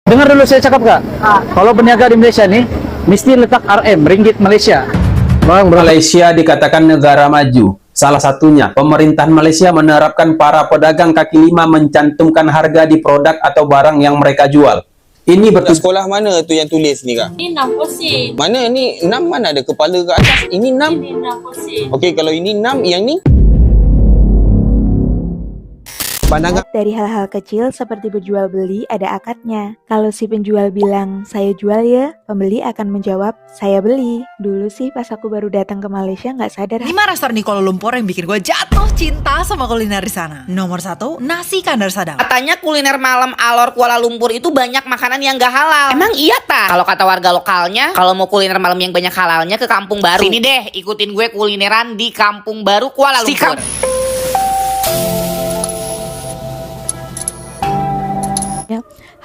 Dengar dulu saya cakap kak. Kalau berniaga di Malaysia nih, mesti letak RM, ringgit Malaysia. Bang, Malaysia dikatakan negara maju. Salah satunya, pemerintahan Malaysia menerapkan para pedagang kaki lima mencantumkan harga di produk atau barang yang mereka jual. Ini Kat sekolah mana tu yang tulis ni kak? Ini 6%. Mana ni 6 mana ada kepala ke atas? Ini 6. Ini 6%. Okey, kalau ini 6, yang ni? Pandangan Dari hal-hal kecil seperti berjual beli ada akadnya. Kalau si penjual bilang, saya jual ya, pembeli akan menjawab, saya beli. Dulu sih pas aku baru datang ke Malaysia nggak sadar. 5 restoran di Kuala Lumpur yang bikin gue jatuh cinta sama kuliner di sana. Nomor 1, nasi kandar Sadang. Katanya kuliner malam Alor Kuala Lumpur itu banyak makanan yang gak halal. Emang iya ta? Kalau kata warga lokalnya, kalau mau kuliner malam yang banyak halalnya ke Kampung Baru. Sini deh, ikutin gue kulineran di Kampung Baru Kuala Lumpur.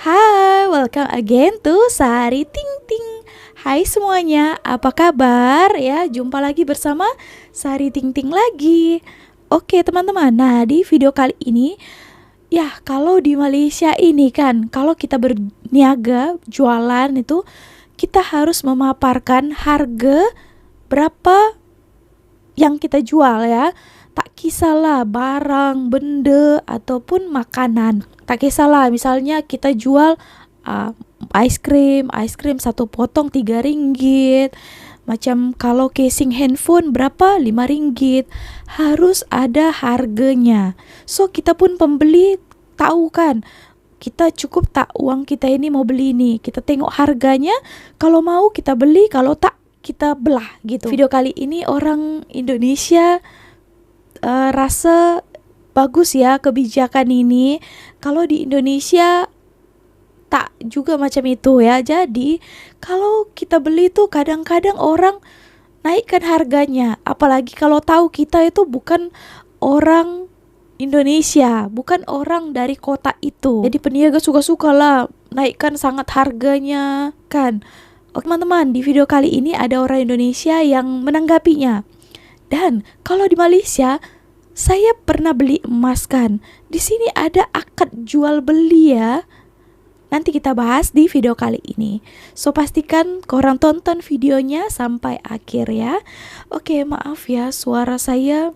Hai, welcome again to Sari Ting Ting. Hai semuanya, apa kabar ya? Jumpa lagi bersama Sari Ting Ting lagi. Oke teman-teman, nah di video kali ini ya kalau di Malaysia ini kan, kalau kita berniaga, jualan itu kita harus memaparkan harga berapa yang kita jual ya. Tak kisahlah barang, benda ataupun makanan. Tak kisahlah misalnya kita jual ice cream satu potong 3 ringgit. Macam kalau casing handphone berapa? 5 ringgit. Harus ada harganya. So kita pun pembeli tahu kan, kita cukup tak uang kita ini mau beli ini. Kita tengok harganya, kalau mau kita beli, kalau tak kita belah gitu. Video kali ini orang Indonesia rasa bagus ya kebijakan ini. Kalau di Indonesia tak juga macam itu ya. Jadi kalau kita beli tuh kadang-kadang orang naikkan harganya. Apalagi kalau tahu kita itu bukan orang Indonesia, bukan orang dari kota itu. Jadi peniaga suka-suka lah naikkan sangat harganya kan. Oke teman-teman, di video kali ini ada orang Indonesia yang menanggapinya. Dan kalau di Malaysia, saya pernah beli emas kan. Di sini ada akad jual beli ya. Nanti kita bahas di video kali ini. So pastikan korang tonton videonya sampai akhir ya. Oke, maaf ya suara saya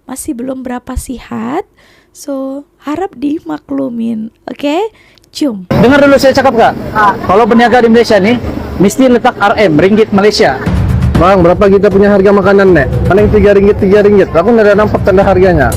masih belum berapa sihat. So harap dimaklumin. Oke, cium. Dengar dulu saya cakap kak. Kalau berniaga di Malaysia nih, mesti letak RM, ringgit Malaysia. Bang, berapa kita punya harga makanan, Nek? Paling 3 ringgit, 3 ringgit. Aku nggak ada nampak tanda harganya.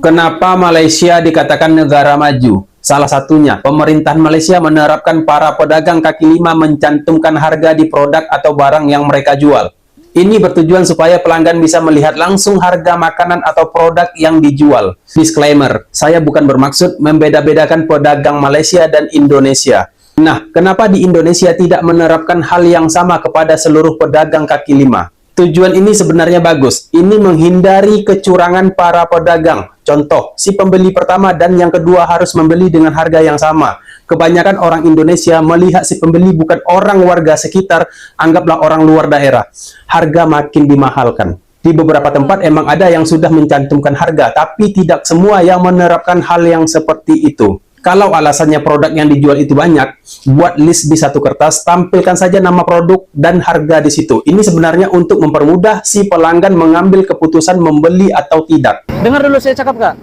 Kenapa Malaysia dikatakan negara maju? Salah satunya, pemerintahan Malaysia menerapkan para pedagang kaki lima mencantumkan harga di produk atau barang yang mereka jual. Ini bertujuan supaya pelanggan bisa melihat langsung harga makanan atau produk yang dijual. Disclaimer, saya bukan bermaksud membeda-bedakan pedagang Malaysia dan Indonesia. Nah, kenapa di Indonesia tidak menerapkan hal yang sama kepada seluruh pedagang kaki lima? Tujuan ini sebenarnya bagus. Ini menghindari kecurangan para pedagang. Contoh, si pembeli pertama dan yang kedua harus membeli dengan harga yang sama. Kebanyakan orang Indonesia melihat si pembeli bukan orang warga sekitar, anggaplah orang luar daerah. Harga makin dimahalkan. Di beberapa tempat emang ada yang sudah mencantumkan harga, tapi tidak semua yang menerapkan hal yang seperti itu. Kalau alasannya produk yang dijual itu banyak, buat list di satu kertas, tampilkan saja nama produk dan harga di situ. Ini sebenarnya untuk mempermudah si pelanggan mengambil keputusan membeli atau tidak. Dengar dulu saya cakap kak.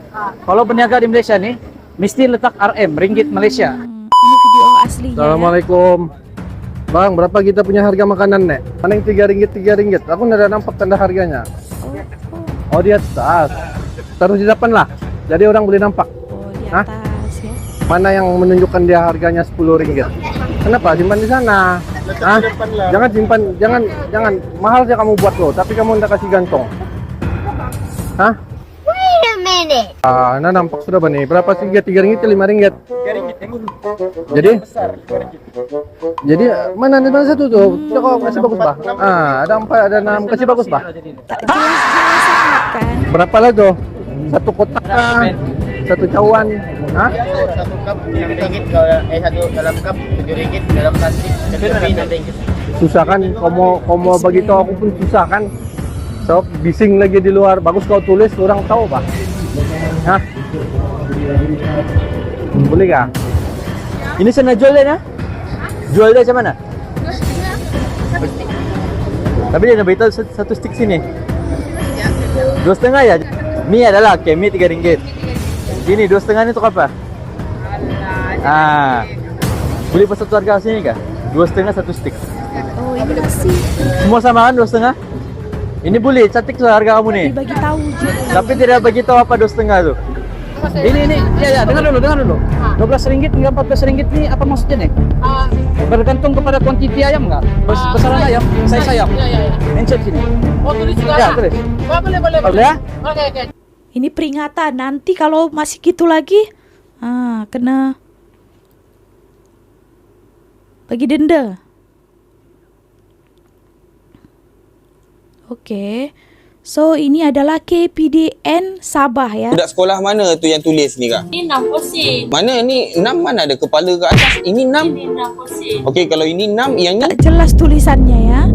Kalau berniaga di Malaysia nih, mesti letak RM, ringgit Malaysia. Ini video aslinya. Assalamualaikum. Bang, berapa kita punya harga makanan, Nek? Paling 3 ringgit, 3 ringgit. Aku nggak ada nampak tanda harganya. Oh, di atas. Taruh di depan lah. Jadi orang boleh nampak. Oh, di Hah? atas ya. Mana yang menunjukkan dia harganya 10 ringgit? Kenapa? Simpan di sana. Hah? Jangan simpan, jangan. Mahal sih kamu buat lo, tapi kamu nggak kasih gantung. Hah? Wait a minute. Nah nampak sudah bani. Berapa sih? 3 ringgit, 5 ringgit? 3 ringgit yang ini. Jadi? Besar, 5 ringgit. Jadi mana satu tuh? Coba kasih bagus bah. Ada 4, ada 6. Kasih bagus bah. Tak jelas sangat kan. Berapa lah tuh? Satu kotak kah? Satu cawan? Hah? Satu cup 6 ringgit, satu dalam cup 7 ringgit, dalam plastik 6 ringgit. Susah kan? Kamu begitu aku pun susah kan? So, bising lagi di luar. Bagus kau tulis, orang tahu bah. Hah? Boleh kah? Ini sana jual dia, jual dia macam mana? Tapi dia nak beritahu satu stick sini. 2,5 ya? Mie adalah, okay, mie RM3. Ini 2,5 ni untuk apa? Boleh pas satu harga sini kah? 2,5 satu stick. Oh, ini nasi. Semua sama kan 2,5? Ini boleh, cantik tu harga kamu ni. Dibagi tahu je. Tapi tidak bagi tahu apa 2,5 tu. Ini, ya, dengar dulu. RM12 hingga RM14 ni apa maksudnya nih? Bergantung kepada kuantiti ayam nggak? Besaran ayam, size ayam. Mencet sini. Oh, tulis juga. Ya, tulis. Boleh. Boleh ya? Oke. Ini peringatan, nanti kalau masih gitu lagi, kena bagi denda. Oke. So ini adalah KPDN Sabah ya. Budak sekolah mana tu yang tulis ni kak? Ini 6%. Mana ni 6 mana ada kepala ke atas? Ini 6. Ini 6%. Okey, kalau ini 6, yang ni Tak jelas tulisannya ya.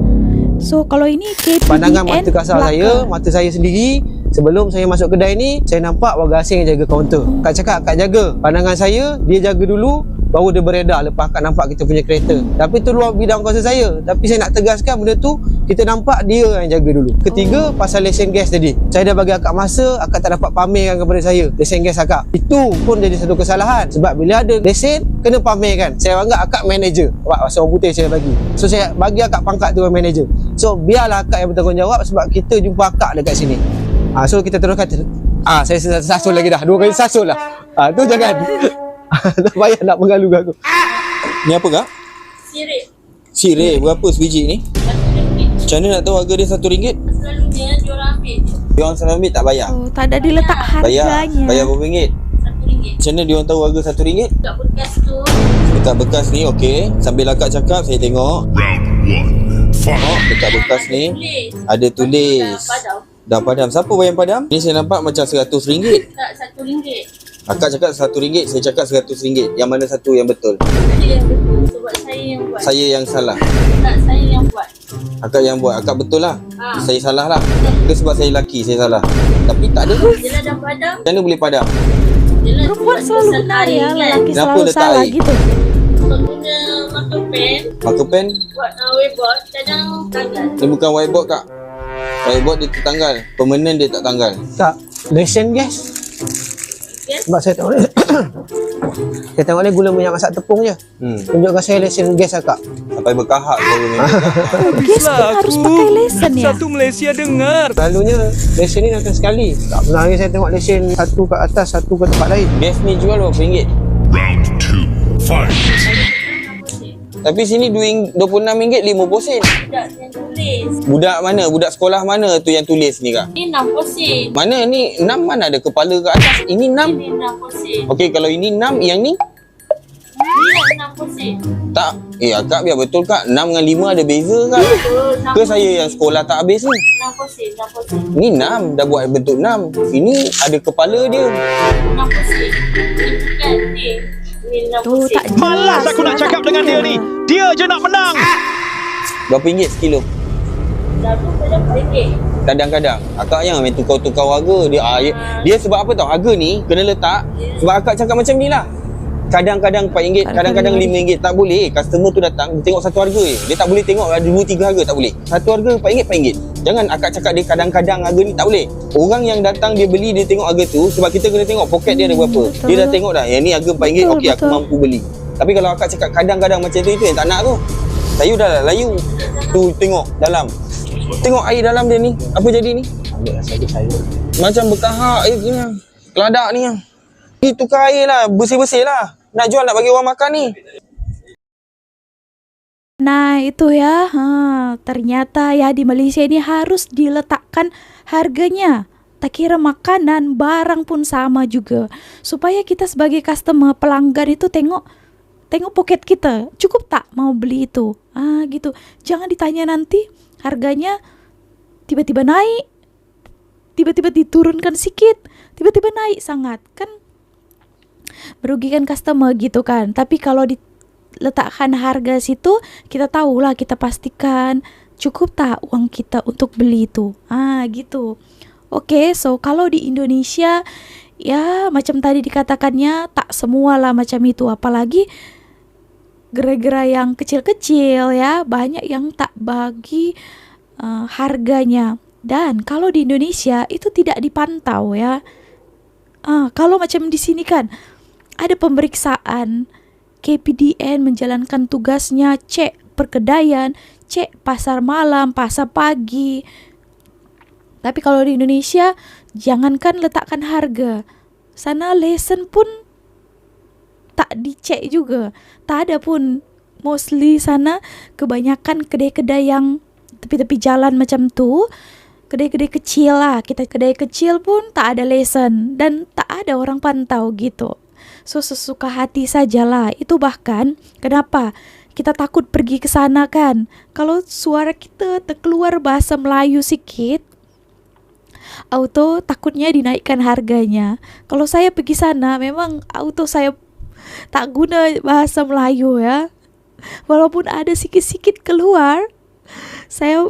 So kalau ini KPDN Pandangan mata kasar belakang. saya, mata saya sendiri, sebelum saya masuk kedai ni, saya nampak warga asing yang jaga kaunter. Kak cakap, Kak jaga. Pandangan saya, dia jaga dulu, baru dia beredar lepas Kak nampak kita punya kereta. Tapi tu luar bidang kuasa saya. Tapi saya nak tegaskan benda tu, kita nampak dia yang jaga dulu. Ketiga, pasal lesen gas tadi. Saya dah bagi Akak masa, Akak tak dapat pamerkan kepada saya lesen gas Akak. Itu pun jadi satu kesalahan. Sebab bila ada lesen, kena pamerkan. Saya anggap Akak manager. Pasal orang putih saya bagi. So saya bagi Akak pangkat tu manager. So biarlah Akak yang bertanggungjawab sebab kita jumpa Akak dekat sini. So kita teruskan. Saya sasul lagi dah. 2 kali sasul lah. Tu jangan. Tak payah nak mengalu aku. ni apa kak? Sirih. Berapa sebiji ni? RM1. Macam mana nak tahu harga dia RM1? Selalunya diorang ambil je. Diorang selalu ambil tak bayar? Oh, tak ada diletak harganya. Bayar berapa ringgit? RM1. Macam mana diorang tahu harga RM1? Kat bekas tu. Dekat bekas ni, okey. Sambil akak cakap, saya tengok. Dekat bekas ni ada tulis. Dah padam. Siapa bayar padam? Ni saya nampak macam RM100. Tak, RM1. Akak cakap RM100, saya cakap RM100. Yang mana satu yang betul? Ada yang betul sebab saya yang buat. Saya yang salah. Tak, saya yang buat. Akak yang buat. Akak betul lah. Saya salah lah. Ke sebab saya lelaki, saya salah. Tapi tak ada. Yelah dah padam. Macam mana boleh padam? Yelah Perempuan selalu benar ya, lelaki Kenapa selalu letak salah air? gitu. Sebab guna marker pen. Marker pen? Buat whiteboard. Kadang tanggal. Ni bukan whiteboard kak. Whiteboard dia tertanggal. Permanent dia tak tanggal. Tak, lesen gas. Yes. Sebab saya tengok ni. Saya tengok ni gula minyak masak tepung je. Tunjukkan saya lesen gas Akak. Sampai berkahak suara memang. Gas pun harus pakai lesen ya. Malaysia dengar. Selalunya lesen ni datang sekali. Tak pernah lagi saya tengok lesen satu kat atas, satu ke tempat lain. Gas ni jual berapa ringgit? Tapi sini RM26 50 sen. Budak yang tulis. Budak mana? Budak sekolah mana tu yang tulis ni kak? Ini 6%. Mana ni 6 mana ada kepala ke atas? Ini 6. Ini 6%. Okey, kalau ini 6, yang ni? Ini 6%. Tak. Akak biar betul kak. 6 dengan 5 ada beza kak. Ke saya yang sekolah tak habis ni? 6%. Ni 6. Dah buat bentuk 6. Ini ada kepala dia. 6%. Ini bukan dia. Ini 6%. Oh, tak jelas. Aku nak cakap dengan dia ni. Dia je nak menang. Berapa ringgit sekilo? Lalu pada RM4. Kadang-kadang akak yang main tukar-tukar harga dia sebab apa tahu harga ni kena letak sebab akak cakap macam ni lah. Kadang-kadang RM4, kadang-kadang RM5. Tak boleh. Customer tu datang dia tengok satu harga je. Dia tak boleh tengok ada 2-3 harga, tak boleh. Satu harga RM4. Jangan akak cakap dia kadang-kadang harga ni, tak boleh. Orang yang datang dia beli dia tengok harga tu sebab kita kena tengok poket dia ada berapa. Betul. Dia dah tengok dah yang ni harga RM4. Okey, aku betul. mampu beli. Tapi kalau akak cakap kadang-kadang macam tu, itu yang tak nak tu. Saya dah layu. Tu tengok dalam. Tengok air dalam dia ni. Apa jadi ni? Macam berkahak air ni. Keladak ni. Ni tukar air lah. Bersih-bersih lah. Nak jual nak bagi orang makan ni. Nah itu ya, ternyata ya di Malaysia ini harus diletakkan harganya. Tak kira makanan, barang pun sama juga. Supaya kita sebagai customer, pelanggan itu tengok poket kita, cukup tak mau beli itu. Gitu. Jangan ditanya nanti harganya tiba-tiba naik, tiba-tiba diturunkan sedikit, tiba-tiba naik sangat. Kan merugikan customer gitu kan. Tapi kalau diletakkan harga situ, kita tahulah, kita pastikan cukup tak uang kita untuk beli itu. Gitu. Oke, so kalau di Indonesia ya macam tadi dikatakannya tak semualah macam itu, apalagi gerai-gerai yang kecil-kecil ya, banyak yang tak bagi harganya. Dan kalau di Indonesia itu tidak dipantau ya. Kalau macam di sini kan ada pemeriksaan, KPDN menjalankan tugasnya, cek perkedaian, cek pasar malam, pasar pagi. Tapi kalau di Indonesia, jangankan letakkan harga, sana lesen pun tak dicek juga. Tak ada pun, mostly sana kebanyakan kedai-kedai yang tepi-tepi jalan macam tu, kedai-kedai kecil lah. Kita kedai kecil pun tak ada lesen dan tak ada orang pantau gitu. So sesuka hati sajalah. Itu bahkan kenapa kita takut pergi ke sana kan? Kalau suara kita terkeluar bahasa Melayu sikit, auto takutnya dinaikkan harganya. Kalau saya pergi sana memang auto saya tak guna bahasa Melayu ya. Walaupun ada sikit-sikit keluar, saya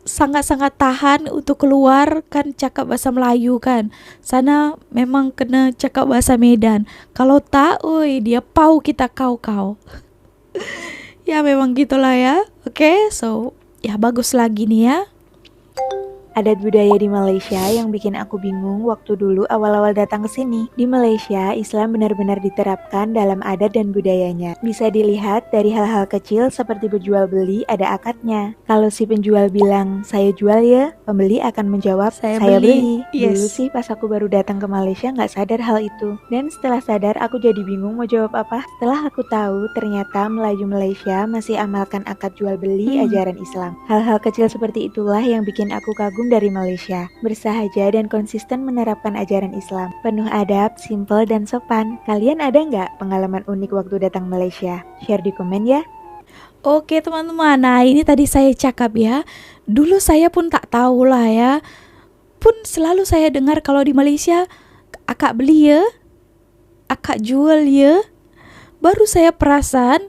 sangat-sangat tahan untuk keluar kan cakap bahasa Melayu kan. Sana memang kena cakap bahasa Medan. Kalau tak, oi dia pau kita kau-kau. Ya memang gitulah ya. Oke, so ya bagus lagi nih ya. Adat budaya di Malaysia yang bikin aku bingung waktu dulu awal-awal datang ke sini. Di Malaysia, Islam benar-benar diterapkan dalam adat dan budayanya. Bisa dilihat dari hal-hal kecil seperti berjual beli ada akadnya. Kalau si penjual bilang, saya jual ya, pembeli akan menjawab, saya beli. Yes. Dulu sih pas aku baru datang ke Malaysia nggak sadar hal itu. Dan setelah sadar, aku jadi bingung mau jawab apa. Setelah aku tahu, ternyata Melayu Malaysia masih amalkan akad jual beli ajaran Islam. Hal-hal kecil seperti itulah yang bikin aku kagum dari Malaysia, bersahaja dan konsisten menerapkan ajaran Islam, penuh adab, simple dan sopan. Kalian ada nggak pengalaman unik waktu datang Malaysia? Share di komen ya. Oke teman-teman, nah ini tadi saya cakap ya. Dulu saya pun tak tahu lah ya. Pun selalu saya dengar kalau di Malaysia akak beli ya, akak jual ya. Baru saya perasan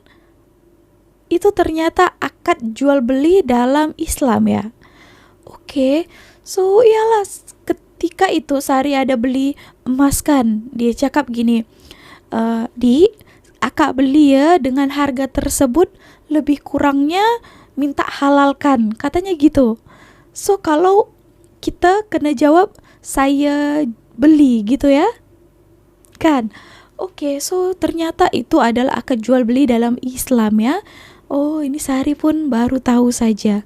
itu ternyata akad jual beli dalam Islam ya. Oke, so iyalah ketika itu Sari ada beli emas kan, dia cakap gini, di akak beli ya dengan harga tersebut lebih kurangnya minta halalkan, katanya gitu. So kalau kita kena jawab saya beli gitu ya, kan? Oke, so ternyata itu adalah akad jual beli dalam Islam ya. Oh ini Sari pun baru tahu saja.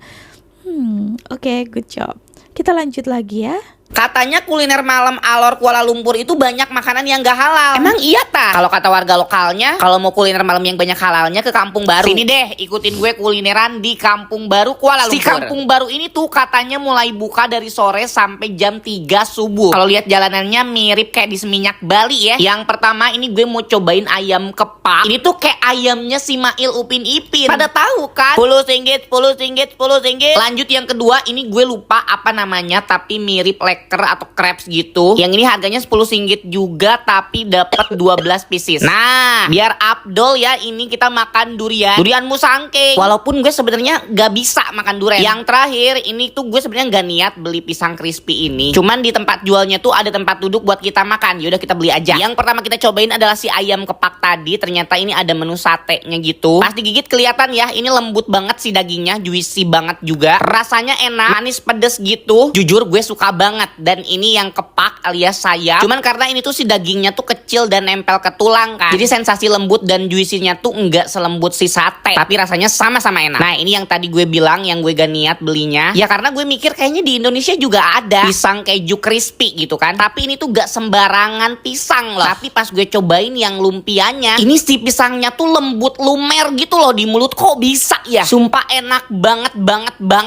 Oke, good job. Kita lanjut lagi ya. Katanya kuliner malam Alor Kuala Lumpur itu banyak makanan yang gak halal. Emang iya ta? Kalau kata warga lokalnya, kalau mau kuliner malam yang banyak halalnya ke Kampung Baru. Sini deh, ikutin gue kulineran di Kampung Baru Kuala Lumpur. Si Kampung Baru ini tuh katanya mulai buka dari sore sampai jam 3 subuh. Kalau lihat jalanannya mirip kayak di Seminyak Bali ya. Yang pertama ini gue mau cobain ayam kepak. Ini tuh kayak ayamnya si Mail Upin Ipin. Pada tahu kan? 10 ringgit, 10 ringgit, 10 ringgit. Lanjut yang kedua, ini gue lupa apa namanya tapi mirip atau crepes gitu. Yang ini harganya 10 ringgit juga tapi dapat 12 pieces. Nah, biar Abdul ya, ini kita makan durian. Durian musangking. Walaupun gue sebenarnya gak bisa makan durian. Yang terakhir, ini tuh gue sebenarnya gak niat beli pisang crispy ini. Cuman di tempat jualnya tuh ada tempat duduk buat kita makan. Yaudah kita beli aja. Yang pertama kita cobain adalah si ayam kepak tadi. Ternyata ini ada menu satenya gitu. Pas digigit kelihatan ya, ini lembut banget si dagingnya, juicy banget juga. Rasanya enak, manis pedes gitu. Jujur gue suka banget. Dan ini yang kepak alias sayap. Cuman karena ini tuh si dagingnya tuh kecil dan nempel ke tulang kan, jadi sensasi lembut dan juicy-nya tuh enggak selembut si sate, tapi rasanya sama-sama enak. Nah ini yang tadi gue bilang yang gue gak niat belinya, ya karena gue mikir kayaknya di Indonesia juga ada pisang keju crispy gitu kan. Tapi ini tuh gak sembarangan pisang loh. Tapi pas gue cobain yang lumpianya, ini si pisangnya tuh lembut lumer gitu loh di mulut. Kok bisa ya? Sumpah enak banget.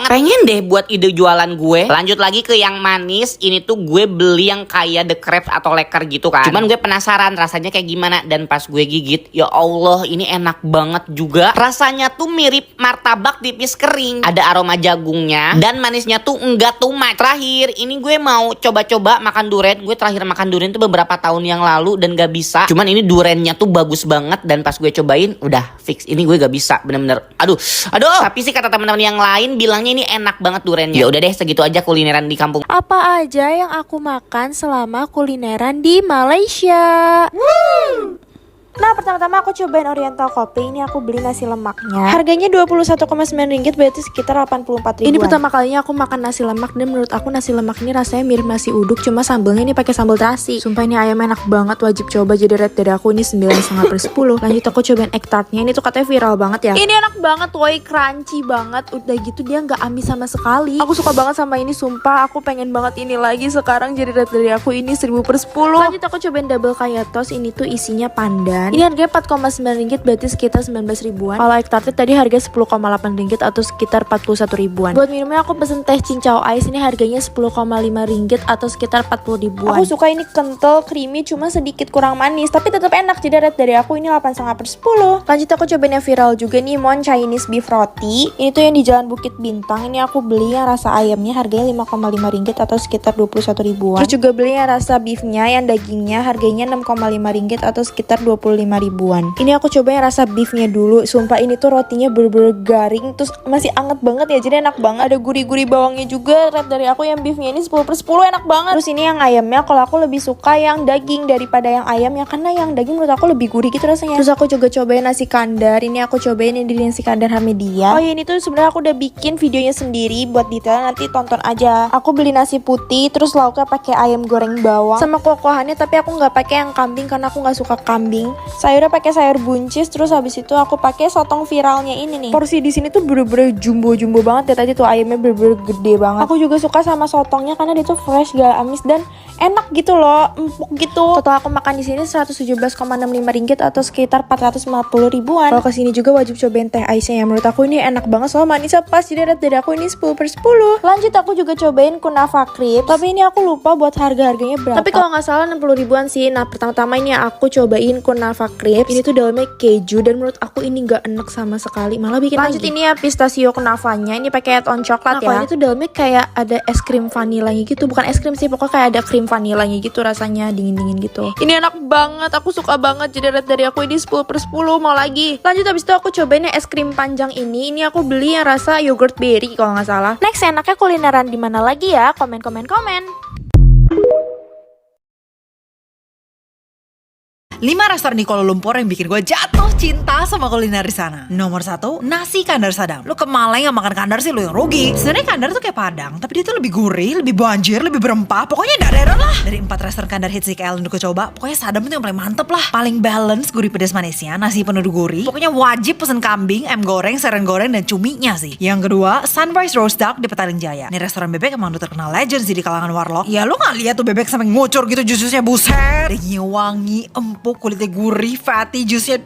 Pengen deh buat ide jualan gue. Lanjut lagi ke yang manis. Ini tuh gue beli yang kayak the crepes atau leker gitu kan. Cuman gue penasaran rasanya kayak gimana. Dan pas gue gigit, ya Allah ini enak banget juga. Rasanya tuh mirip martabak tipis kering. Ada aroma jagungnya dan manisnya tuh enggak too much. Terakhir ini gue mau coba-coba makan durian. Gue terakhir makan durian tuh beberapa tahun yang lalu dan gak bisa. Cuman ini duriannya tuh bagus banget. Dan pas gue cobain udah fix, ini gue gak bisa bener-bener. Aduh. Tapi sih kata teman-teman yang lain bilangnya ini enak banget duriannya. Ya udah deh, segitu aja kulineran di kampung. Apa aja yang aku makan selama kulineran di Malaysia? Nah, pertama-tama aku cobain Oriental Kopi. Ini aku beli nasi lemaknya. Harganya Rp21,9, berarti sekitar 84 ribuan. Ini pertama kalinya aku makan nasi lemak, dan menurut aku nasi lemak ini rasanya mirip nasi uduk, cuma sambelnya ini pakai sambal terasi. Sumpah ini ayam enak banget, wajib coba. Jadi rate dari aku ini 9,5/10. Lanjut aku cobain egg tartnya. Ini tuh katanya viral banget ya. Ini enak banget, woy, crunchy banget. Udah gitu dia nggak amis sama sekali. Aku suka banget sama ini, sumpah. Aku pengen banget ini lagi sekarang. Jadi rate dari aku ini 1000/10. Lanjut aku cobain double kaya toast. Ini tuh isinya pandan. Ini harganya Rp4,9, berarti sekitar 19 ribuan. Kalau egg tart tadi harga Rp10,8 atau sekitar 41 ribuan. Buat minumnya aku pesen teh cincau ice. Ini harganya Rp10,5 atau sekitar 40 ribuan. Aku suka ini kental, creamy, cuma sedikit kurang manis, tapi tetap enak. Jadi rate dari aku ini 8,5/10. Lanjut aku cobain yang viral juga nih, Mon Chinese beef roti. Ini tuh yang di Jalan Bukit Bintang. Ini aku beli yang rasa ayamnya, harganya Rp5,5 atau sekitar 21 ribuan. Terus juga beli yang rasa beefnya, yang dagingnya, harganya Rp6,5 atau sekitar 25 ribuan. Ini aku coba yang rasa beefnya dulu. Sumpah ini tuh rotinya bener-bener garing, terus masih anget banget ya, jadi enak banget. Ada gurih-gurih bawangnya juga. Rate dari aku yang beefnya ini 10/10, enak banget. Terus ini yang ayamnya, kalau aku lebih suka yang daging daripada yang ayamnya, karena yang daging menurut aku lebih gurih gitu rasanya. Terus aku juga cobain nasi kandar. Ini aku cobain yang di nasi kandar Hamedia. Oh ya, ini tuh sebenarnya aku udah bikin videonya sendiri, buat detail nanti tonton aja. Aku beli nasi putih, terus lauknya pakai ayam goreng bawang sama kuah-kuahannya, tapi aku nggak pakai yang kambing karena aku nggak suka kambing. Sayurnya pakai sayur buncis, terus habis itu aku pakai sotong viralnya ini nih. Porsi di sini tuh bener-bener jumbo-jumbo banget ya, tadi tuh ayamnya bener-bener gede banget. Aku juga suka sama sotongnya karena dia tuh fresh, gak amis, dan enak gitu loh, empuk gitu. Total aku makan di sini Rp117,65 atau sekitar 450 ribuan. Kalau kesini juga wajib cobain teh ice-nya ya, menurut aku ini enak banget, soalnya manisnya pas. Jadi rate dari aku ini 10/10. Lanjut aku juga cobain kunafa crepes, tapi ini aku lupa buat harga-harganya berapa. Tapi kalau nggak salah 60 ribuan sih. Nah, pertama-tama ini aku cobain kunafa crepes. Ini tuh dalamnya keju, dan menurut aku ini nggak enak sama sekali, malah bikin lanjut lagi. Ini ya pistachio kunafanya, ini pakai add-on coklat ya. Ini tuh dalamnya kayak ada es krim vanilanya gitu, bukan es krim sih, pokoknya kayak ada krim vanilanya gitu, rasanya dingin-dingin gitu. Ini enak banget, aku suka banget. Jadi rate dari aku ini 10/10, mau lagi. Lanjut habis itu aku cobain yang es krim panjang ini. Ini aku beli yang rasa yogurt berry kalau nggak salah. Next, enaknya kulineran di mana lagi ya? Komen. 5 restoran di Kuala Lumpur yang bikin gue jatuh cinta sama kuliner di sana. Nomor 1, nasi kandar Sadam. Lu ke Malang yang makan kandar sih lu yang rugi. Sebenarnya kandar tuh kayak Padang, tapi dia tuh lebih gurih, lebih banjir, lebih berempah. Pokoknya daerah lah. Dari 4 restoran kandar hits di KL yang gue coba, pokoknya Sadam itu yang paling mantep lah. Paling balance, gurih pedas manisnya, nasi penuh gurih. Pokoknya wajib pesen kambing, ayam goreng, sereng goreng, dan cuminya sih. Yang kedua, Sunrise Roast Duck di Petaling Jaya. Ini restoran bebek emang udah terkenal legend sih di kalangan warlock. Ya lu gak lihat tuh bebek sampai ngucur gitu jusnya, buset. Dagingnya wangi, empuk, kulitnya gurih, fatty, jusnya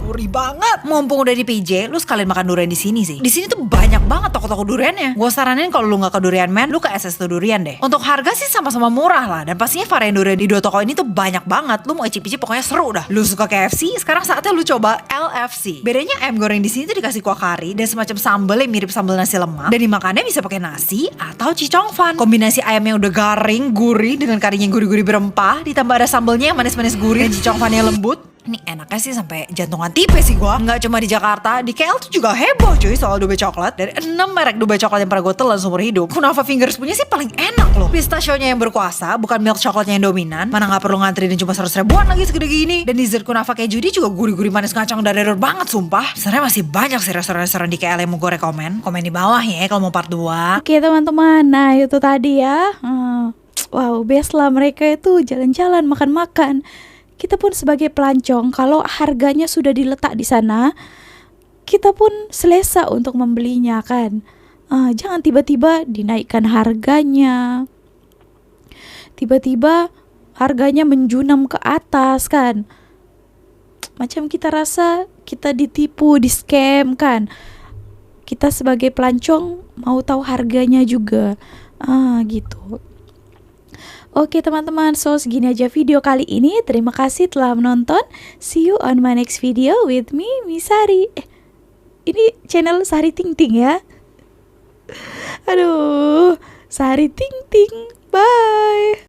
gurih banget. Mumpung udah di PJ, lu sekalian makan durian di sini sih. Di sini tuh banyak banget toko-toko duriannya. Gue saranin kalau lu nggak ke Durian Man, lu ke SS Durian deh. Untuk harga sih sama-sama murah lah, dan pastinya varian durian di 2 toko ini tuh banyak banget. Lu mau icip-icip pokoknya seru dah. Lu suka KFC, sekarang saatnya lu coba LFC. Bedanya ayam goreng di sini tuh dikasih kuah kari dan semacam sambal yang mirip sambal nasi lemak. Dan dimakannya bisa pakai nasi atau cicong fan. Kombinasi ayam yang udah garing, gurih dengan karinya yang gurih-gurih berempah, ditambah ada sambalnya yang manis-manis gurih dan cicong fan yang lembut. Ini enaknya sih sampai jantungan tipe sih gua. Nggak cuma di Jakarta, di KL tuh juga heboh cuy soal Dubai coklat. Dari 6 merek Dubai coklat yang pernah gue telan seumur hidup, Kunafa Fingers punya sih paling enak loh. Pistachionya yang berkuasa, bukan milk coklatnya yang dominan. Mana nggak perlu ngantri dan cuma 100 ribuan lagi segede gini. Dan dessert Kunafa keju dia juga gurih-gurih manis ngacang dari banget sumpah. Sebenarnya masih banyak sih restoran-restoran di KL yang mau gue rekomen. Komen di bawah ya kalau mau part 2. Oke teman-teman, nah itu tadi ya. Wow, best lah, mereka itu jalan-jalan, makan-makan. Kita pun sebagai pelancong, kalau harganya sudah diletak di sana, kita pun selesa untuk membelinya kan. Jangan tiba-tiba dinaikkan harganya, tiba-tiba harganya menjunam ke atas kan. Macam kita rasa kita ditipu, di scam kan. Kita sebagai pelancong mau tahu harganya juga, gitu. Oke teman-teman, so segini aja video kali ini. Terima kasih telah menonton. See you on my next video with me, Misari. Ini channel Sari Ting Ting ya. Aduh, Sari Ting Ting. Bye.